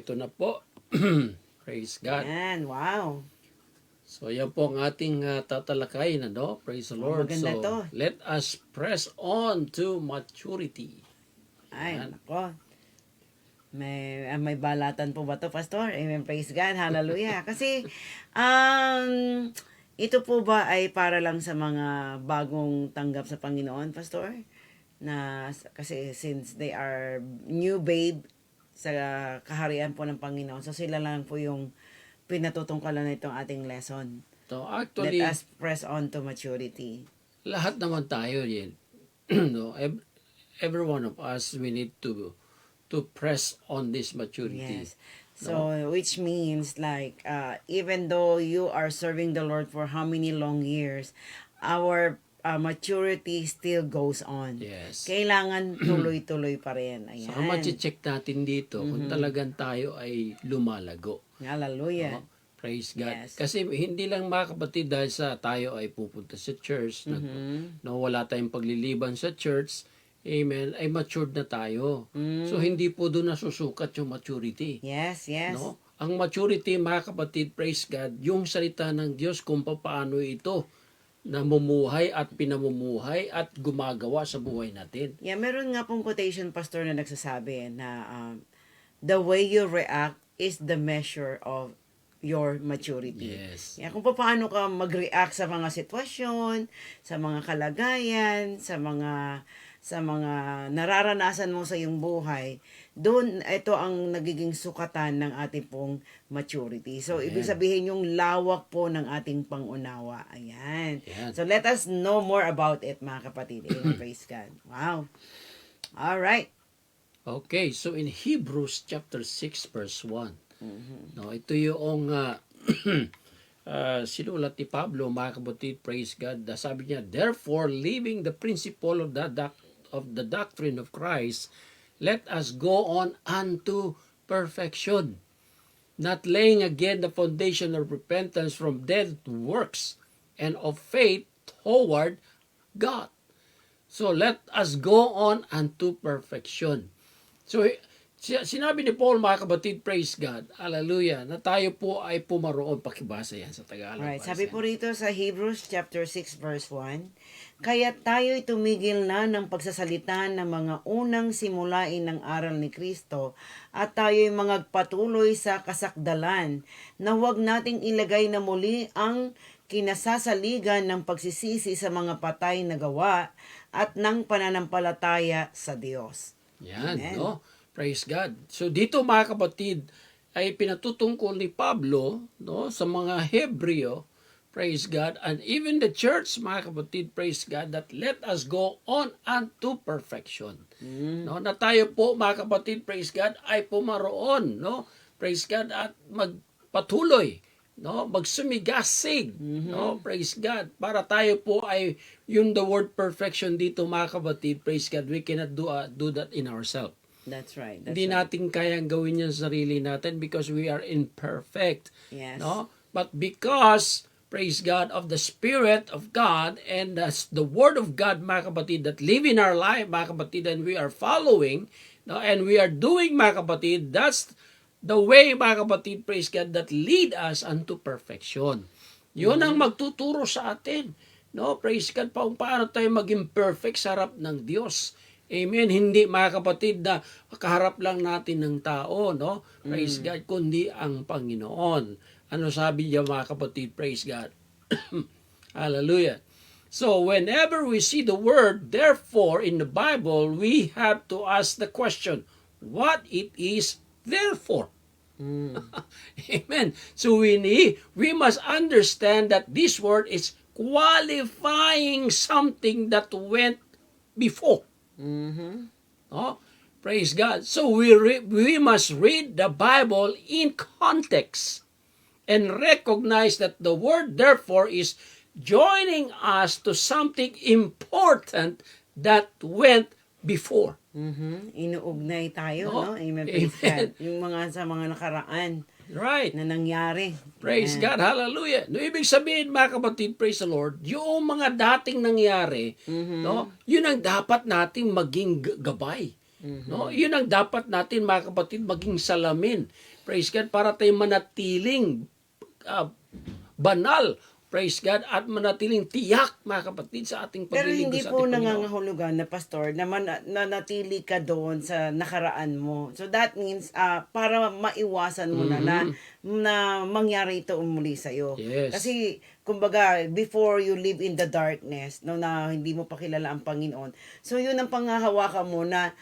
ito na po. Praise God. Yan, wow. So, yan po ang ating tatalakayin, ano? Praise the Lord. maganda So, to. let us press on to maturity. Ay, Yan. nako. May balatan po ba to, Pastor? Amen, praise God, hallelujah. Kasi, ito po ba ay para lang sa mga bagong tanggap sa Panginoon, Pastor? Kasi since they are new babe sa kaharian po ng Panginoon, so sila lang po yung pinatutungkalan na itong ating lesson. So, Let actually, us press on to maturity. lahat naman tayo yan. No, every one of us, we need to press on this maturity. Yes. So, which means like, even though you are serving the Lord for how many long years, our maturity still goes on. Yes. Kailangan tuloy-tuloy pa rin. Ayan. So, ang check natin dito, kung talagang tayo ay lumalago. Hallelujah. No? Praise God. Yes. Kasi hindi lang mga kapatid dahil sa tayo ay pupunta sa church, wala tayong pagliliban sa church, amen, ay matured na tayo. So, hindi po doon nasusukat yung maturity. Yes, yes. No? Ang maturity, mga kapatid, praise God, yung salita ng Diyos kung paano ito namumuhay at pinamumuhay at gumagawa sa buhay natin. Yeah, meron nga pong quotation, Pastor, na nagsasabi na the way you react is the measure of your maturity. Yes. Yeah, kung paano ka mag-react sa mga sitwasyon, sa mga kalagayan, sa mga nararanasan mo sa iyong buhay, doon ito ang nagiging sukatan ng ating pong maturity. So, ibig sabihin yung lawak po ng ating pangunawa. Ayan. Ayan. So, let us know more about it, mga kapatid. Amen. Praise God. Wow. All right. Okay, so in Hebrews chapter 6 verse 1, no, ito yung sinulat ni Pablo, mga kapatid, praise God. Sabi niya, therefore, leaving the principle of the doctrine of Christ, let us go on unto perfection, not laying again the foundation of repentance from dead works and of faith toward God. So let us go on unto perfection. So sinabi ni Paul, mga kapatid, praise God, hallelujah, na tayo po ay pumaroon. Pakibasa yan sa Tagalog. Alright, sabi po rito sa Hebrews chapter 6 verse 1, kaya tayo'y tumigil na ng pagsasalita ng mga unang simulain ng aral ni Kristo at tayo'y magpatuloy sa kasakdalan na huwag nating ilagay na muli ang kinasasaligan ng pagsisisi sa mga patay na gawa at ng pananampalataya sa Diyos. Yan, Amen. no? Praise God. So dito, mga kapatid, ay pinatutungkol ni Pablo, no, sa mga Hebreo, praise God, and even the church, mga kapatid, praise God, that let us go on unto perfection. No, na tayo po, mga kapatid, praise God, ay pumaroon, no? Praise God, at magpatuloy, no, magsumigasig, no, praise God, para tayo po ay yung the word perfection dito, mga kapatid, praise God, we cannot do that in ourselves. That's right. Hindi natin kayang gawin yan sa sarili natin because we are imperfect. Yes. No? But because, praise God, of the Spirit of God and the Word of God, mga kapatid, that live in our life, mga kapatid, and we are following, no, and we are doing, mga kapatid, that's the way, mga kapatid, praise God, that lead us unto perfection. Yun ang magtuturo sa atin. No? Praise God, paano tayo maging perfect sa harap ng Diyos. Amen. Hindi, mga kapatid, na kaharap lang natin ng tao, no? Praise God, kundi ang Panginoon. Ano sabi niya, mga kapatid? Praise God. Hallelujah. So, whenever we see the word, therefore, in the Bible, we have to ask the question, what it is therefore? Amen. So, we must understand that this word is qualifying something that went before. Oh, praise God. So we must read the Bible in context and recognize that the word therefore is joining us to something important that went before. Inuugnay tayo, No? no? Amen. Praise Amen. God. Yung sa mga nakaraan Right. na nangyari. Praise Amen. God. Hallelujah. No, ibig sabihin, mga kapatid, praise the Lord, yung mga dating nangyari, no, yun ang dapat natin maging gabay. No? Yun ang dapat natin, mga kapatid, maging salamin. praise God, para tayo manatiling banal, praise God, at manatiling tiyak, mga kapatid, sa ating Pero paglilingkod hindi sa po ating Panginoon. nangangahulugan na pastor na nanatili ka doon sa nakaraan mo. So that means para maiwasan mo na mangyari ito muli sa iyo. Yes. Kasi kumbaga before you live in the darkness, no, na hindi mo pa kilala ang Panginoon. So yun ang panghahawakan mo na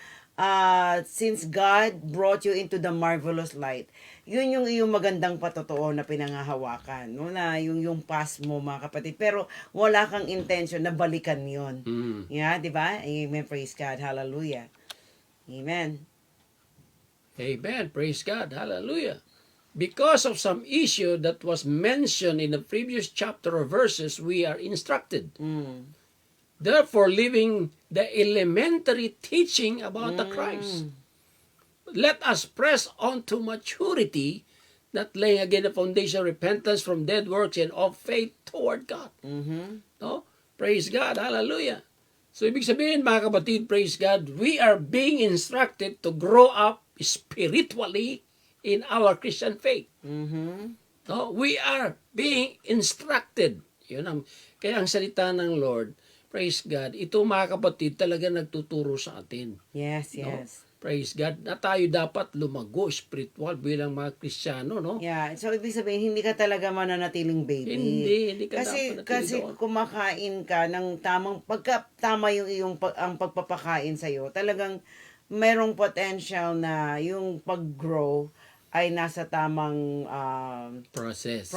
since God brought you into the marvelous light, yun yung iyong magandang patotoo na pinangahawakan, no, na yung past mo, mga kapatid. Pero wala kang intention na balikan yun. Yeah, di ba? Amen, praise God, hallelujah. Amen. Amen. Praise God. Hallelujah. Because of some issue that was mentioned in the previous chapter or verses, we are instructed. Therefore, living the elementary teaching about the Christ. Let us press on to maturity, not laying again the foundation of repentance from dead works and of faith toward God. No? Praise God. Hallelujah. So, ibig sabihin, mga kapatid, praise God, we are being instructed to grow up spiritually in our Christian faith. No? We are being instructed. Kaya ang salita ng Lord, praise God, ito mga kapatid talaga nagtuturo sa atin. Yes, No? yes. Praise God, na tayo dapat lumago spiritual bilang mga Kristiyano, no? Yeah, so ibig sabihin hindi ka talaga mananatiling baby. Hindi ka dapat kasi doon. kumakain ka ng tamang pagka tama yung ang pagpapakain sa iyo, talagang merong potential na yung pag-grow ay nasa tamang process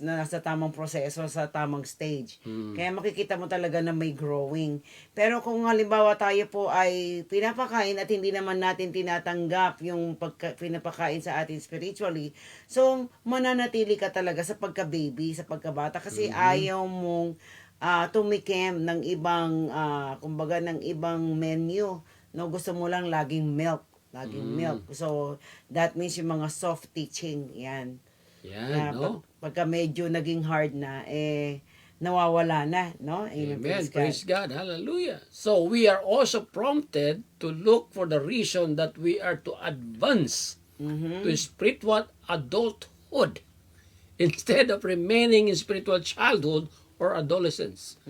na nasa tamang proseso, sa tamang stage. Kaya makikita mo talaga na may growing. Pero kung halimbawa tayo po ay pinapakain at hindi naman natin tinatanggap yung pinapakain sa atin spiritually, so mananatili ka talaga sa pagka-baby, sa pagkabata kasi ayaw mong tumikim ng ibang kumbaga ng ibang menu. No, gusto mo lang laging milk. So, that means yung mga soft teaching, yan. Yan, no? Pagka medyo naging hard na, nawawala na, no? Amen. Praise God. Praise God. Hallelujah. So, we are also prompted to look for the reason that we are to advance to spiritual adulthood instead of remaining in spiritual childhood or adolescence.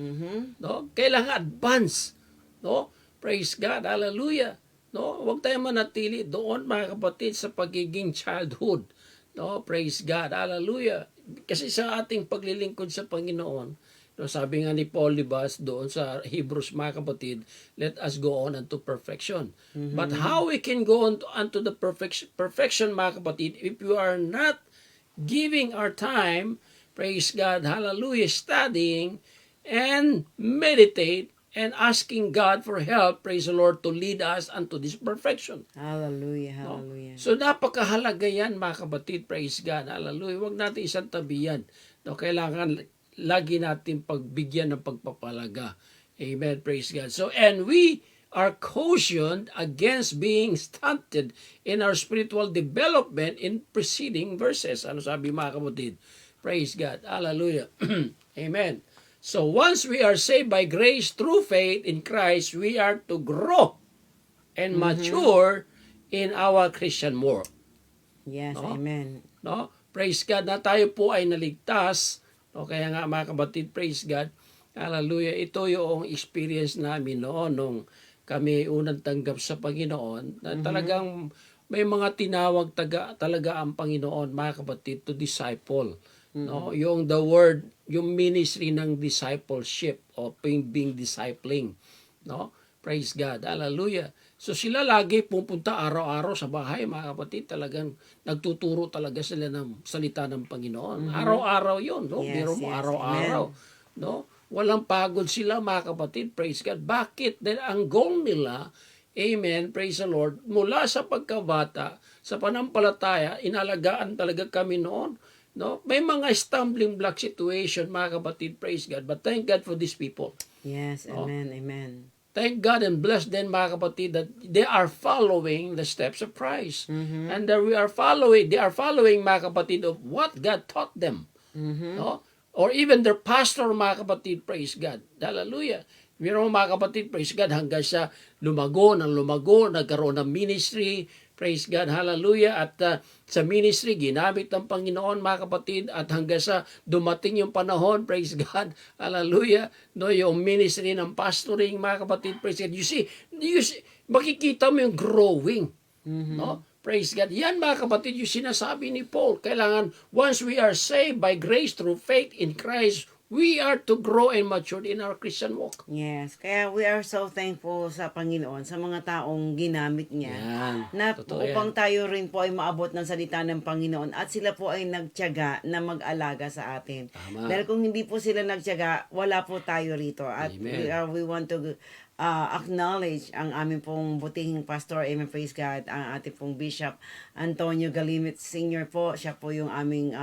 No? Kailangan advance. No? Praise God. Hallelujah. No, huwag tayong manatili doon, mga kapatid, sa pagiging childhood. No, praise God. Hallelujah. Kasi sa ating paglilingkod sa Panginoon, no, sabi nga ni Paul, diba, doon sa Hebrews, mga kapatid, let us go on unto perfection. But how we can go on unto the perfection, mga kapatid, if we are not giving our time, praise God, hallelujah, studying and meditate and asking God for help, praise the Lord, to lead us unto this perfection. Hallelujah, hallelujah. No? So, napakahalaga yan, mga kapatid, praise God, hallelujah. Huwag natin isang tabi yan. No? Kailangan lagi natin pagbigyan ng pagpapalaga. Amen, praise God. So, and we are cautioned against being stunted in our spiritual development in preceding verses. Ano sabi, mga kapatid? Praise God, hallelujah. Amen. So once we are saved by grace through faith in Christ, we are to grow and mature in our Christian walk. Yes, No? amen. No? Praise God na tayo po ay naligtas. No? Kaya nga, mga kapatid, praise God. Hallelujah. Ito yung experience namin noon nung kami unang tanggap sa Panginoon. Na talagang may mga tinawag talaga ang Panginoon, mga kapatid, to disciple. No, yung the word, yung ministry ng discipleship o being discipling, no? Praise God. Hallelujah. So sila lagi pupunta araw-araw sa bahay, mga kapatid, talagang nagtuturo talaga sila ng salita ng Panginoon. Araw-araw 'yon, no? Yes, Biro mo yes, araw-araw, no? Walang pagod sila, mga kapatid. Praise God. Bakit? Dahil ang goal nila, amen, praise the Lord, mula sa pagkabata, sa panampalataya, inalagaan talaga kami noon. No, may mga stumbling block situation, mga kapatid, praise God. But thank God for these people. Yes, amen, amen. Thank God and bless them, mga kapatid, that they are following the steps of Christ. And that they are following, mga kapatid, of what God taught them. No? Or even their pastor, mga kapatid, praise God. Hallelujah. Meron, mga kapatid, praise God, hanggang sa lumago, nagkaroon ng ministry, Praise God, hallelujah. At sa ministry, ginamit ng Panginoon, mga kapatid, at hanggang sa dumating yung panahon, praise God, hallelujah, no, yung ministry ng pastoring, mga kapatid, praise God. You see, makikita mo yung growing, no? Praise God. Yan, mga kapatid, yung sinasabi ni Paul. Kailangan, once we are saved by grace through faith in Christ, we are to grow and mature in our Christian walk. Yes, kaya we are so thankful sa Panginoon, sa mga taong ginamit niya. Yan. Na Totoo upang yan. tayo rin po ay maabot ng salita ng Panginoon at sila po ay nagtiyaga na mag-alaga sa atin. Tama. Dahil kung hindi po sila nagtiyaga, wala po tayo rito. At Amen. we want to acknowledge ang aming pong butihing pastor, amen, praise God, ang ating pong Bishop Antonio Galimit Sr. po. Siya po yung aming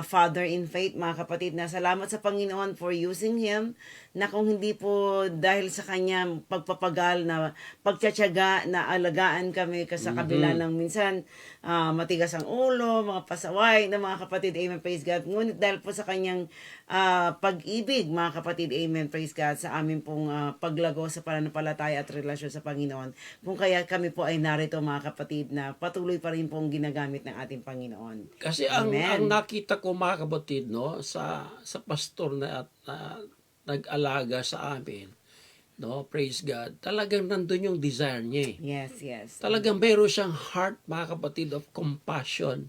father in faith, mga kapatid, na salamat sa Panginoon for using him, na kung hindi po dahil sa kanya pagpapagal na pagtsatsaga na alagaan kami sa kabila ng minsan matigas ang ulo, mga pasaway na mga kapatid, amen, praise God. Ngunit dahil po sa kanyang pag-ibig, mga kapatid, amen, praise God, sa amin pong paglago sa pananampalataya at relasyon sa Panginoon, kung kaya kami po ay narito, mga kapatid, na patuloy pa rin pong ginagamit ng ating Panginoon. Kasi ang Amen. nakita ko, mga kapatid, no, sa pastor na nag-alaga sa amin, no, praise God, talagang nandun yung desire niya. Yes, yes. Talagang meron siyang heart, mga kapatid, of compassion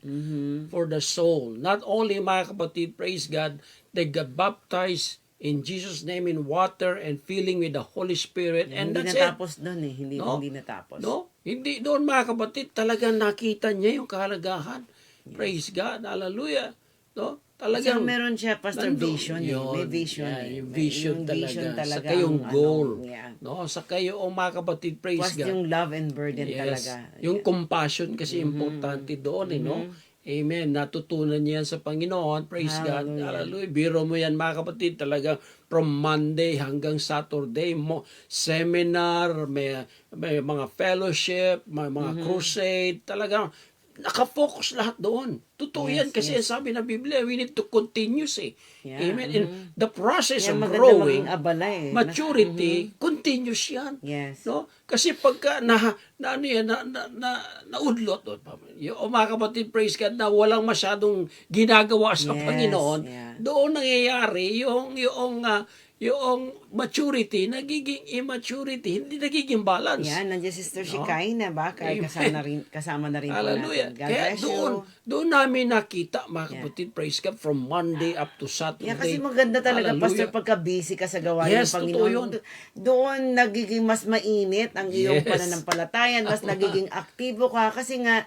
for the soul. Not only, mga kapatid, praise God, they got baptized in Jesus' name in water and filling with the Holy Spirit, and Hindi that's it. natapos doon eh. No? Hindi natapos. No? Hindi doon, mga kapatid, talagang nakita niya yung kahalagahan. Praise God, hallelujah. No? So, Talagang meron siya, Pastor, nandun vision eh. yun. May vision Yeah, eh. yung vision Yung talaga. Sa kayong ang goal. yeah. No? Sa kayo, mga kapatid, praise Plus God. yung love and burden Yes. talaga. Yung compassion kasi importante doon, no? Amen. Natutunan niya yan sa Panginoon. Praise God. Hallelujah. Hallelujah. Biro mo yan, mga kapatid. Talaga from Monday hanggang Saturday, seminar, may mga fellowship, may mga crusade. Talaga, nakafocus lahat doon. Totoo Yes, yan kasi sabi na Biblia, we need to continuous eh. Yeah, Amen. And the process Kaya of maganda growing, maging abala eh. maturity, continuous yan. Yes. No? Kasi pagka naudlot, mga kapatid, praise God, na walang masyadong ginagawa sa Yes, Panginoon, yeah. doon nangyayari yung maturity, nagiging immaturity, hindi nagiging balance. Yan, nandiyan Sister No? Shikay na ba? Kaya Amen. kasama na rin po Hallelujah. natin. God Kaya bless doon namin nakita, mga kapatid, praise God, from Monday up to Saturday. Yeah, kasi maganda talaga, Hallelujah. Pastor, pagka busy ka sa gawain Yes, ng totoo Panginoon. yun. Doon nagiging mas mainit ang iyong Yes. pananampalataya, mas nagiging aktibo ka kasi nga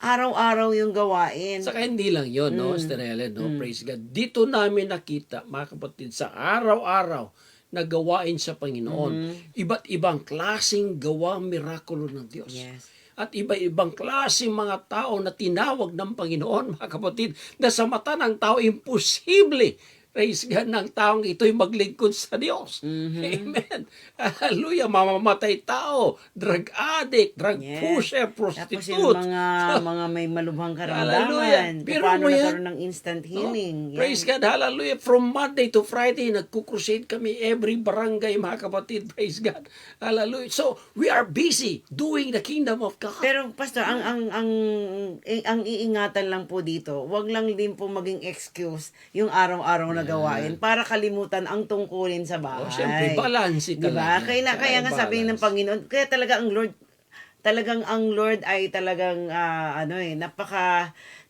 araw-araw yung gawain. Saka hindi lang yun, no, Sister Helen, no, praise God. Dito namin nakita, mga kapatid, sa araw-araw na gawain sa Panginoon, iba't ibang klaseng gawang mirakulo ng Diyos. Yes. At iba-ibang klaseng mga tao na tinawag ng Panginoon, mga kapatid, na sa mata ng tao, imposible, praise God, ng taong ito'y maglingkod sa Diyos. Amen. Hallelujah. Mamamatay tao, drug addict, drug Yes. pusher, Tapos prostitute. yung mga may malubhang Hallelujah. karamdaman. Pero Paano mo yan? nagkaroon ng instant healing. Yan. Praise God, hallelujah. From Monday to Friday, nagkukrusade kami every barangay, mga kapatid. Praise God. Hallelujah. So, we are busy doing the kingdom of God. Pero Pastor, ang iingatan lang po dito, wag lang din po maging excuse yung araw-araw na gawain para kalimutan ang tungkulin sa bahay. Siyempre, balance Diba? talaga. Kaya nga sabihin ng Panginoon, kaya talaga ang Lord ay talagang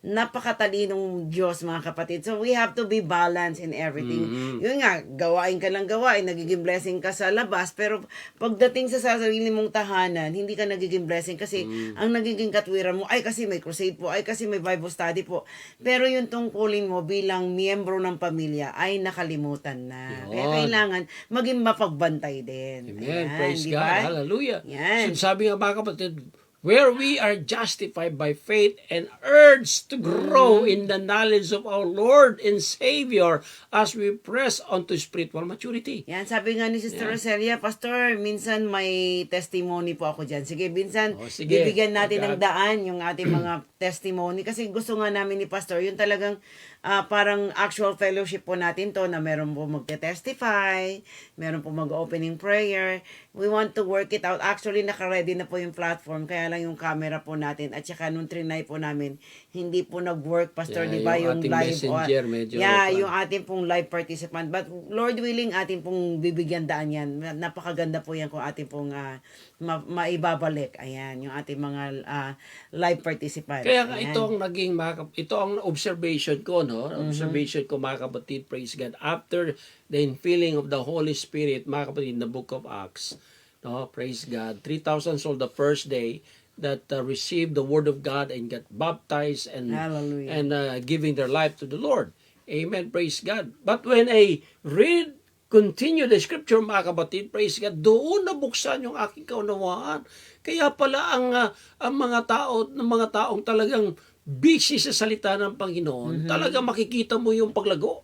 napakatalinong Diyos, mga kapatid. So we have to be balanced in everything. Yun nga, gawain ka lang gawain, nagiging blessing ka sa labas, pero pagdating sa sarili mong tahanan, hindi ka nagiging blessing kasi ang nagiging katwiran mo, ay kasi may crusade po, ay kasi may Bible study po. Pero yung tungkulin mo bilang miyembro ng pamilya ay nakalimutan na. Yun. Kaya kailangan maging mapagbantay din. Amen. Ayan, Praise di God. ba? Hallelujah. Yan. So, sabi nga, mga kapatid, where we are justified by faith and urged to grow in the knowledge of our Lord and Savior as we press onto spiritual maturity. Yan, sabi nga ni Sister Roselia, Pastor, minsan may testimony po ako dyan. Sige, minsan, Sige. bibigyan natin ng Agad. daan yung ating mga testimony. Kasi gusto nga namin ni Pastor, yung talagang parang actual fellowship po natin to na meron po magte-testify, meron po mag-opening prayer. We want to work it out. Actually, naka-ready na po yung platform. Kaya lang yung camera po natin. At saka nung trinay po namin, hindi po nag-work, Pastor, Yeah, di ba? yung Yung ating live. messenger, medyo Yung ating pong live participant. But Lord willing, ating pong bibigyan daan yan. Napakaganda po yan kung ating pong maibabalik. Ayan, yung ating mga live participants. Kaya nga Ayan. ito ang observation ko, no? Observation ko, mga kapatid, praise God. After the infilling of the Holy Spirit, mga kapatid, in the book of Acts, no? Praise God. 3,000 souls the first day that received the word of God and got baptized and Hallelujah. giving their life to the Lord. Amen. Praise God. But when I continue the scripture, mga kapatid, praise God, doon nabuksan yung aking kaunawaan. Kaya pala ang mga taong talagang busy sa salita ng Panginoon, talaga makikita mo yung paglago.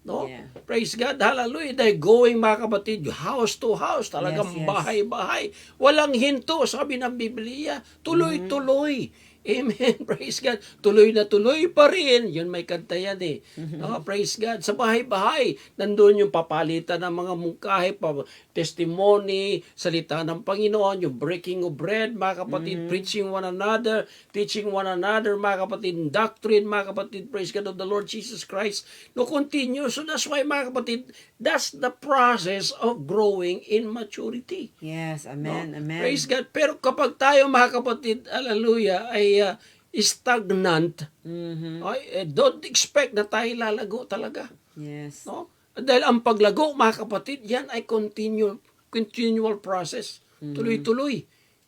No? Yeah. Praise God. Hallelujah. They're going, mga kapatid, house to house. Talagang Yes, yes. bahay-bahay. Walang hinto, sabi ng Biblia. Tuloy-tuloy. Amen. Praise God. Tuloy na tuloy pa rin. Yun, may kanta yan eh. No? Praise God. Sa bahay-bahay, nandun yung papalitan ng mga mungkahi, testimony, salita ng Panginoon, yung breaking of bread, mga kapatid, preaching one another, teaching one another, mga kapatid, doctrine, mga kapatid, praise God of the Lord Jesus Christ. No, continue. So that's why, mga kapatid, that's the process of growing in maturity. Yes, amen, No? amen. Praise God. Pero kapag tayo, mga kapatid, hallelujah, ay stagnant, don't expect na tayo lalago talaga. Yes. No? Dahil ang paglago, mga kapatid, yan ay continual process. Tuloy-tuloy.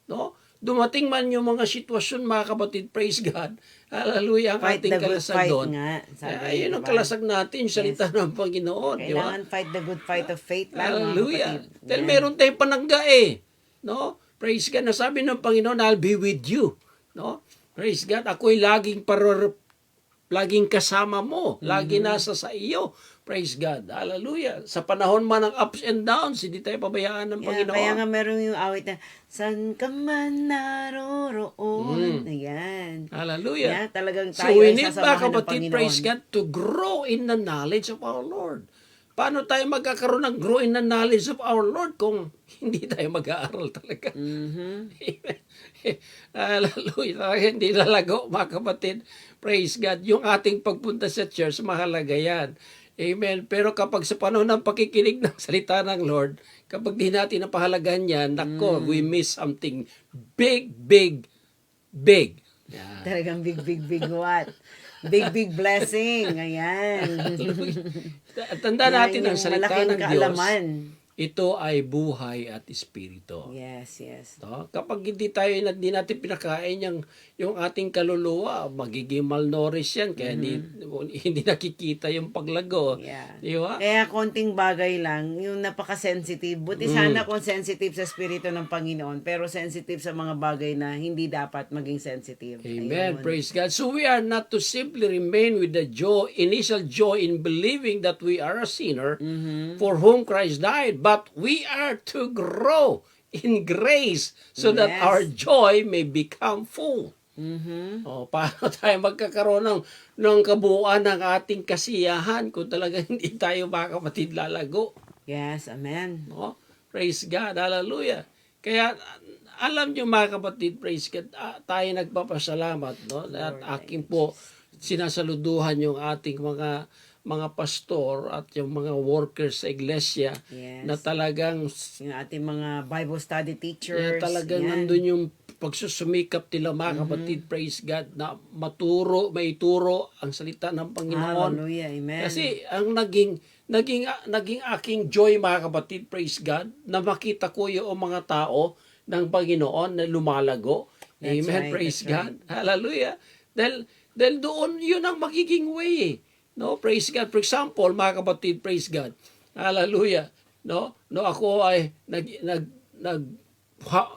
No? Dumating man yung mga sitwasyon, mga kapatid, praise God. Hallelujah, ang Fight ating the good kalasag fight doon. nga, sabi, Ayun ang diba? kalasag natin, yung salita ng Panginoon. Di ba? Kailangan fight the good fight of faith lang, mga Hallelujah. kapatid. Dahil Yan. meron tayong panangga eh. No? Praise God. Nasabi ng Panginoon, I'll be with you. No? Praise God. Ako'y laging kasama mo. Lagi nasa sa iyo. Praise God. Hallelujah. Sa panahon man ng ups and downs, hindi tayo pabayaan ng Panginoon. Kaya nga meron yung awit na, san ka man naroroon. Ayan. Hallelujah. Yan, talagang So tayo we ay need, mga sasamahan ng kapatid, Panginoon. praise God, to grow in the knowledge of our Lord. Paano tayo magkakaroon ng grow in the knowledge of our Lord kung hindi tayo mag-aaral talaga? Amen. Hallelujah. Talaga hindi lalago, mga kapatid. Praise God. Yung ating pagpunta sa church, mahalaga yan. Amen. Pero kapag sa panahon ng pakikinig ng salita ng Lord, kapag di natin napahalagahan yan, nako, we miss something big. Yan. Talagang big what? Big blessing. Ayan. Tanda natin ang yung salita malaking ng Diyos. kaalaman. Ito ay buhay at espiritu. Yes, yes. No? Kapag hindi natin pinakain yung ating kaluluwa, magiging malnourished yan kaya hindi nakikita yung paglago. Yeah. Di ba? Kaya konting bagay lang, yung napaka-sensitive. Buti sana kung sensitive sa Espiritu ng Panginoon, pero sensitive sa mga bagay na hindi dapat maging sensitive. Amen. Ayun. Praise God. So we are not to simply remain with the initial joy in believing that we are a sinner for whom Christ died, but we are to grow in grace so that Yes. our joy may become full. Paano tayo magkakaroon ng kabuuan ng ating kasiyahan kung talagang hindi tayo, mga kapatid, lalago? Yes, amen. No? Praise God. Hallelujah. Kaya alam nyo, mga kapatid, praise God, tayo nagpapasalamat, no? At aking po sinasaluduhan yung ating mga pastor at yung mga workers sa iglesia Yes. na talagang Yung ating mga Bible study teachers. talagang yan. nandun yung pagsusumikap nila, mga kapatid, praise God, na maituro ang salita ng Panginoon. Hallelujah, amen. Kasi ang naging aking joy, mga kapatid, praise God, na makita ko yung mga tao ng Panginoon na lumalago. That's Amen, right, praise that's God. Hallelujah. Dahil doon, yun ang magiging way. No, praise God. For example, mga kapatid, praise God. Hallelujah. No, ako ay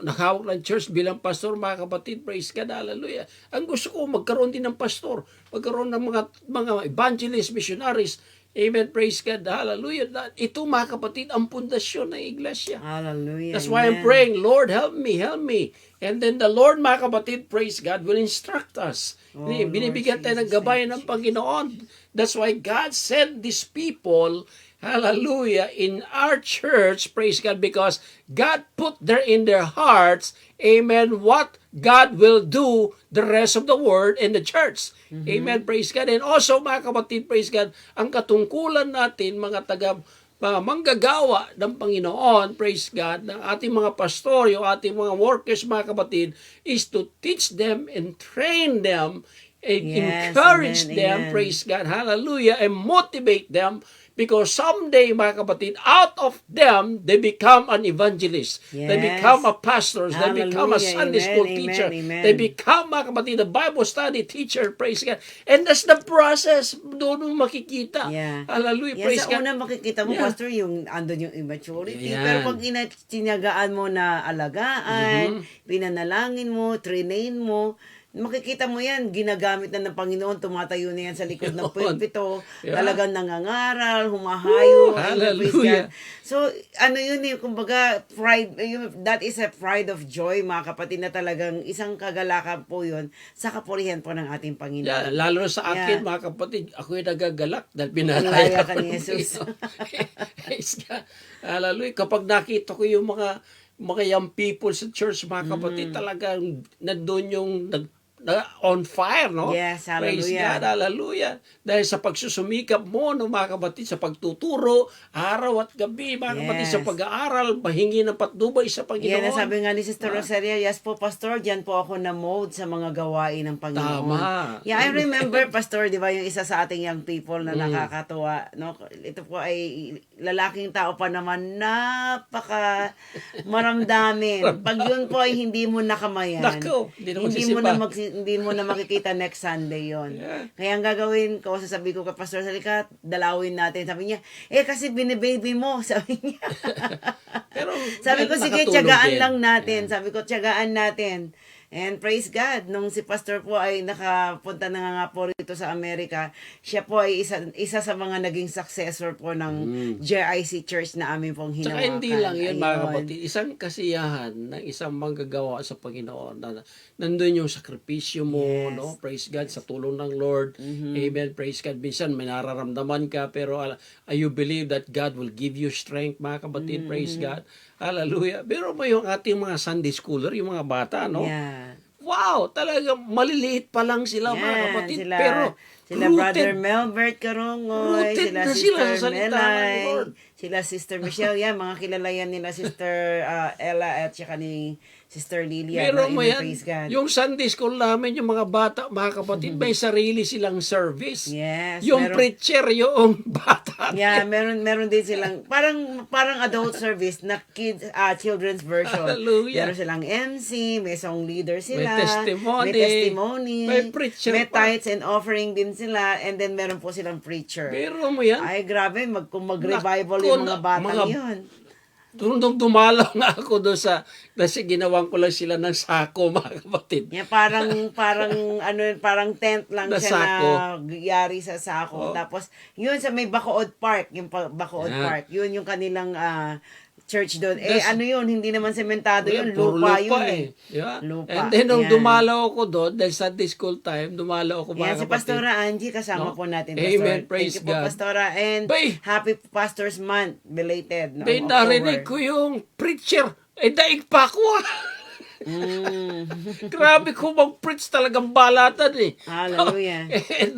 naghawak ng church bilang pastor, mga kapatid, praise God, hallelujah. Ang gusto ko, magkaroon din ng pastor, magkaroon ng mga evangelists, missionaries, amen, praise God, hallelujah. Ito, mga kapatid, ang pundasyon ng iglesia. Hallelujah, That's why I'm amen. praying, Lord, help me. And then the Lord, mga kapatid, praise God, will instruct us. Oh, Binibigyan Lord tayo ng Jesus, gabay thank ng you, Panginoon. That's why God sent these people, hallelujah, in our church, praise God, because God put there in their hearts, amen, what God will do the rest of the world in the church. Amen, praise God. And also, mga kapatid, praise God, ang katungkulan natin, mga manggagawa ng Panginoon, praise God, ng ating mga pastor, yung ating mga workers, mga kapatid, is to teach them and train them and Yes, encourage amen, them, amen. praise God, hallelujah, and motivate them because someday, mga kapatid, out of them, they become an evangelist. They Yes. become a pastor. They become a Hallelujah. Sunday Amen, school amen, teacher. amen. They become, mga kapatid, a Bible study teacher, praise God. And that's the process. Doon mo makikita. Yeah. Hallelujah, Yan praise sa God. una makikita mo, Yeah. Pastor, yung andun yung immaturity. Yan. Pero pag tinagaan mo na alagaan, pinanalangin mo, trainain mo, makikita mo yan, ginagamit na ng Panginoon, tumatayo na yan sa likod ng Yun. pulpito, Yeah. talagang nangangaral, humahayo, amen, praise hallelujah. God. So, ano yun eh, kumbaga, pride, that is a pride of joy, mga kapatid, na talagang isang kagalakan po yun sa kapurihan po ng ating Yeah, Panginoon. lalo na sa akin, Yeah. mga kapatid, ako'y nagagalak dahil Pinalaya pinalaya ka ko ni ng Jesus. Panginoon. Praise God. Hallelujah. Kapag nakita ko yung mga young people sa church, mga kapatid, talagang nandun yung on fire, no? Yes, Praise hallelujah. God, hallelujah. Dahil sa pagsusumikap mo, no, mga kapatid, sa pagtuturo, araw at gabi, mga kapatid, sa Yes. pag-aaral, mahingi ng patnubay sa Panginoon. Yan ang sabi nga ni Sister Rosaria, yes po, Pastor, dyan po ako na-mold sa mga gawain ng Panginoon. Tama. Yeah, I remember, Pastor, di ba, yung isa sa ating young people na nakakatuwa, no? Ito po ay lalaking tao pa naman, napaka maramdamin. Pag yun po ay hindi mo nakamayan, Nako, hindi naman hindi mo na makikita next Sunday yon. Yeah. Kaya ang gagawin ko, sasabi ko kay Pastor Salika, dalawin natin. Sabi niya, kasi binibaby mo, sabi niya. Pero, Sabi ko, sige, nakatulong tiyagaan din. lang natin. Sabi ko, tiyagaan natin. And praise God, nung si Pastor po ay nakapunta na nga po rito sa Amerika, siya po ay isa sa mga naging successor po ng JIC Church na amin pong hinawakan. Tsaka hindi lang yun, mga Ayun. kapatid. Isang kasiyahan ng isang manggagawa sa Panginoon na nandun yung sakripisyo mo, Yes. no? Praise God, sa tulong ng Lord. Amen, praise God. Minsan may nararamdaman ka, pero you believe that God will give you strength, mga kapatid. Praise God. Hallelujah. Pero mo yung ating mga Sunday schooler, yung mga bata, no? Yeah. Wow, talaga maliliit pa lang sila, mga Yan, kapatid. sila, pero sila rooted. Brother Melbert Karongoy, Rooted sila na sila Sister sa salita ng Melay, Lord. sila Sister Michelle, yan, mga kilala yan nila Sister Ella at saka ni Sister Lilia. Pero no, mo in yan, praise God. yung Sunday school namin, yung mga bata, mga kapatid, may sarili silang service. Yes, Yung preacher, yung bata. Yeah, meron din silang parang adult service na children's version. Hallelujah. Meron silang MC, may song leader sila, May testimony. may testimony, May preacher may pa. tithes and offering din sila, and then meron po silang preacher. Pero mo yan, Ay, grabe, kung mag-revival Naku, yung mga batang mga- yun. nung dumalaw nga ako doon kasi ginawan ko lang sila ng sako, mga kapatid. Yeah, parang tent lang Na siya sako. na yari sa sako. Oh. Tapos, yun sa may Bacood Park, Bacood Yeah. Park, yun yung kanilang church doon. Das- Ano yun, hindi naman sementado yun, Puro lupa yun eh. Yeah. Lupa, And then nung yan. dumalaw ako doon, dahil Sunday school time, dumalaw ako, Yan, mga si kapatid. Pastora Angie, kasama No? po natin, Amen, Pastor. praise Thank you po, God. Pastora. And Bay! happy Pastor's Month, belated. No, Then narinig ko yung preacher, daig pa ako ah. Grabe ko mag-preach talagang balatan eh. Hallelujah. And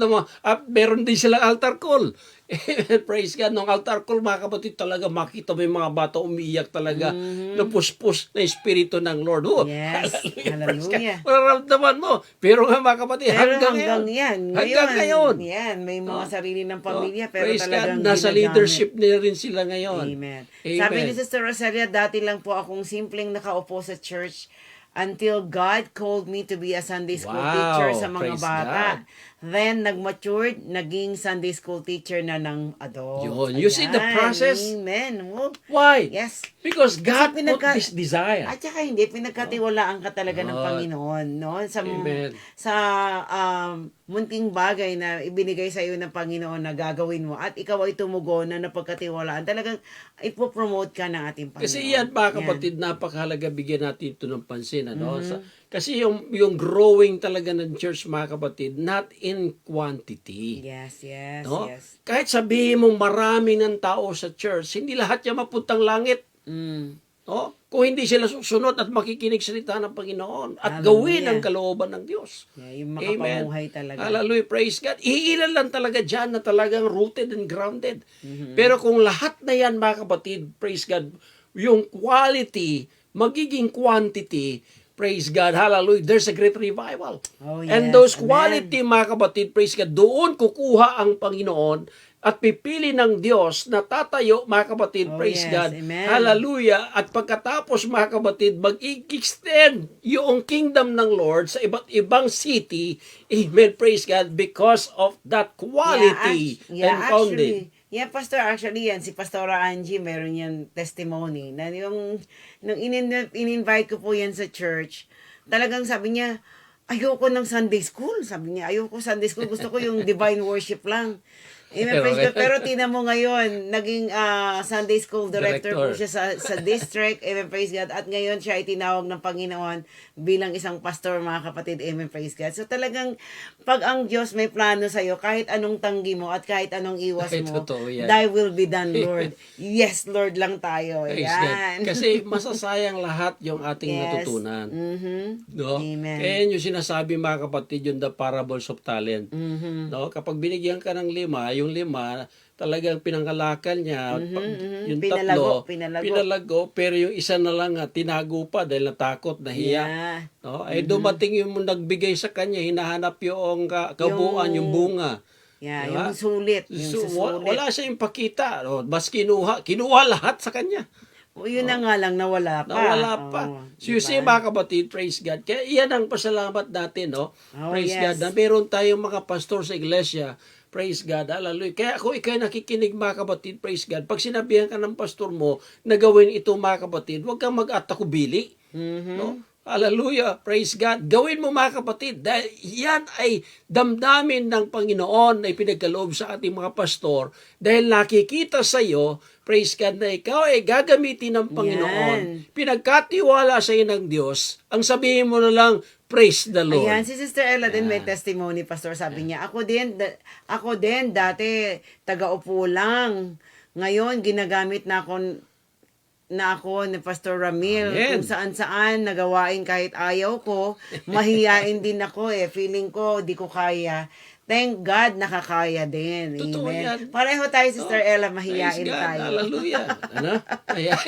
meron din silang altar call. Praise God. Nung altar call, mga kapatid, talaga makita mo yung mga bata umiiyak talaga. Napuspos na espiritu ng Lord. Oh, Yes. praise Hallelujah. God. Mararamdaman mo. Pero nga, mga kapatid, Pero hanggang yan. Hanggang ngayon. Yan, may mga sarili ng pamilya, Oh, pero praise talagang God, nasa ginagamit. leadership nila rin sila ngayon. Amen. Amen. Sabi ni Sister Rosalia, dati lang po akong simpleng nakaupo sa church until God called me to be a Sunday school Wow, teacher sa mga praise bata. God. Then, nag-matured, naging Sunday school teacher na ng adult. Yun. You see the Ayan. process? Amen. Oh, Why? yes. Because God Kasi put this desire. At saka hindi, pinagkatiwalaan ka talaga ng Lord. Panginoon, no? Amen. Sa munting bagay na ibinigay sa iyo ng Panginoon na gagawin mo at ikaw ay tumugon na napagkatiwalaan, talagang ipopromote ka ng ating Panginoon. Kasi yan, mga kapatid, napakahalaga bigyan natin ito ng pansin. Ano? Kasi yung growing talaga ng church, mga kapatid, not in quantity. Yes, yes, No? yes. Kahit sabihin mo marami ng tao sa church, hindi lahat yan mapuntang langit. Mm. No? Kung hindi sila susunod at makikinig salita ng Panginoon at Hallelujah. gawin ang kalooban ng Diyos. Yeah, yung makapamuhay talaga. Hallelujah, praise God. Iilan lang talaga dyan na talagang rooted and grounded. Pero kung lahat na yan, mga kapatid, praise God, yung quality, magiging quantity, praise God, hallelujah, there's a great revival. Oh, And yes. those Amen. quality, mga kapatid, praise God, doon kukuha ang Panginoon at pipili ng Diyos na tatayo, mga kapatid, Oh, praise yes. God, Amen. hallelujah, at pagkatapos, mga kapatid, mag-extend yung kingdom ng Lord sa iba't ibang city, amen, praise God, because of that quality and founded. Yeah, Pastor, actually yan, si Pastora Angie, meron yan testimony, na nung in-invite ko po yan sa church, talagang sabi niya, ayoko ng Sunday school. Sabi niya, ayoko Sunday school, gusto ko yung divine worship lang. Amen, praise God. Pero tingnan mo ngayon, naging Sunday school director po siya sa district. Amen, praise God. At ngayon siya ay tinawag ng Panginoon bilang isang pastor, mga kapatid. Amen, praise God. So talagang, pag ang Diyos may plano sa'yo, kahit anong tanggi mo at kahit anong iwas Ay, mo, totoo yan. thy will be done, Lord. Yes, Lord lang tayo. Praise Yan. God. Kasi masasayang lahat yung ating Yes. natutunan. No? Amen. Kaya yun yung sinasabi, mga kapatid, yung the parables of talent. No? Kapag binigyan ka ng 5, yung 5, talagang pinangalakan niya. Yung Pinalago, 3, pinalago, pero yung isa na lang tinago pa dahil natakot, nahiya. Yeah. No? Ay dumating yung nagbigay sa kanya, hinahanap yung kabuuan, yung bunga. Yeah, Diba? yung sulit. Yung So, susulit. wala siya yung pakita. No? Mas kinuha lahat sa kanya. O, yun na nga lang, nawala pa. Nawala pa. So you diba? see, mga kapatid, praise God. Kaya iyan ang pasalamat natin, no? Oh, Praise yes. God. Na meron tayong mga pastor sa iglesia. Praise God. Hallelujah. Kaya kung ikaw nakikinig, mga kapatid, praise God. Pag sinabihan ka ng pastor mo na gawin ito, mga kapatid, huwag kang mag-atakubili. No? Hallelujah. Praise God. Gawin mo, mga kapatid. Dahil yan ay damdamin ng Panginoon na ipinagkaloob sa ating mga pastor. Dahil nakikita sa iyo, praise God, na ikaw ay gagamitin ng Panginoon. Yan. Pinagkatiwala sa iyo ng Diyos. Ang sabihin mo na lang, praise the Lord. Ayan, si Sister Ella din may testimony, Pastor. Sabi niya, ako din dati taga-upo lang. Ngayon, ginagamit na ako ni Pastor Ramil Amen. kung saan-saan nagawain kahit ayaw ko. Mahihain din ako Feeling ko, di ko kaya. Thank God, nakakaya din. Totoo Amen. yan. Pareho tayo, Sister Ella, Praise mahihain God. tayo. Hallelujah. Ano? Ayan.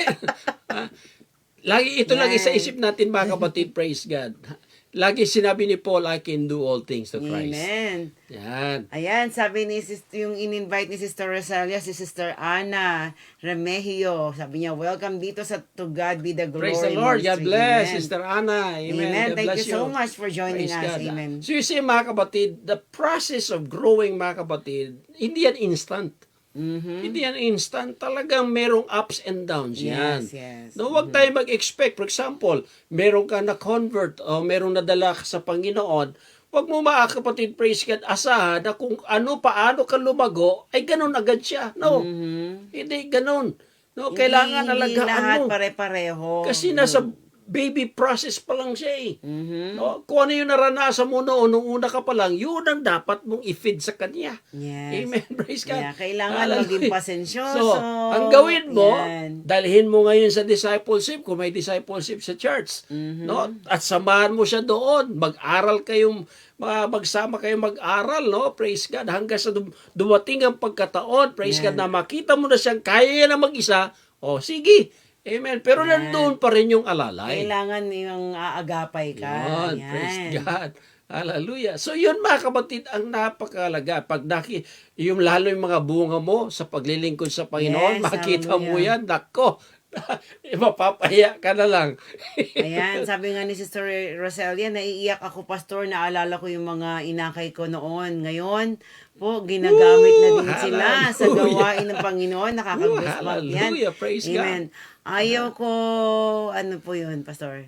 Lagi ito lagi sa isip natin, mga kapatid, praise God. Lagi sinabi ni Paul, I can do all things to Christ. Amen. Yan. Ayan, sabi ni yung in-invite ni Sister Rosalia, si Sister Ana Remigio. Sabi niya, welcome dito sa To God Be the Glory Praise the Lord. God Ministry. bless, Amen. Sister Anna. Amen. Amen. God Thank bless you so much for joining Praise us. God. Amen. So you see, mga kapatid, the process of growing, mga kapatid, hindi yan instant. Hindi yan instant. Talagang merong ups and downs yan. Yes, yes. No, wag tayo mag-expect. For example, meron ka na-convert o merong nadala ka sa Panginoon, wag mo, mga kapatid, praise God, asahan na kung paano ka lumago, ay ganun agad siya. No, hindi ganun. No, kailangan Hindi alagaan lahat mo. pare-pareho. Kasi nasa baby process pa lang siya No? Kung ano yung naranasan mo noon, nung una ka pa lang, yun ang dapat mong i-feed sa kanya. Yes. Amen. Praise God. Yeah, kailangan Hallelujah. maging pasensyoso. So, ang gawin mo, Yan. dalhin mo ngayon sa discipleship, kung may discipleship sa church. No? At samahan mo siya doon. Mag-aral kayong, magsama kayong mag-aral, no? Praise God. Hanggang sa dumating ang pagkataon, praise God, na makita mo na siyang kaya na mag-isa, sige. Amen. Pero nandun pa rin yung alalay. Kailangan yung aagapay ka. Yun, Yan. praise God. Hallelujah. So yun, mga kapatid, ang napakalaga. Pag yung lalo yung mga bunga mo sa paglilingkod sa Panginoon, Yes, makita mo hallelujah. yan, nako, mapapaya ka na lang. Ayan, sabi nga ni Sister Rosalia, naiiyak ako, Pastor, naalala ko yung mga inakay ko noon. Ngayon, po, ginagamit na din sila sa hallelujah. gawain ng Panginoon. Nakaka-goosebump yan. Hallelujah, praise Amen. God. Ayaw ko, ano po yun, Pastor?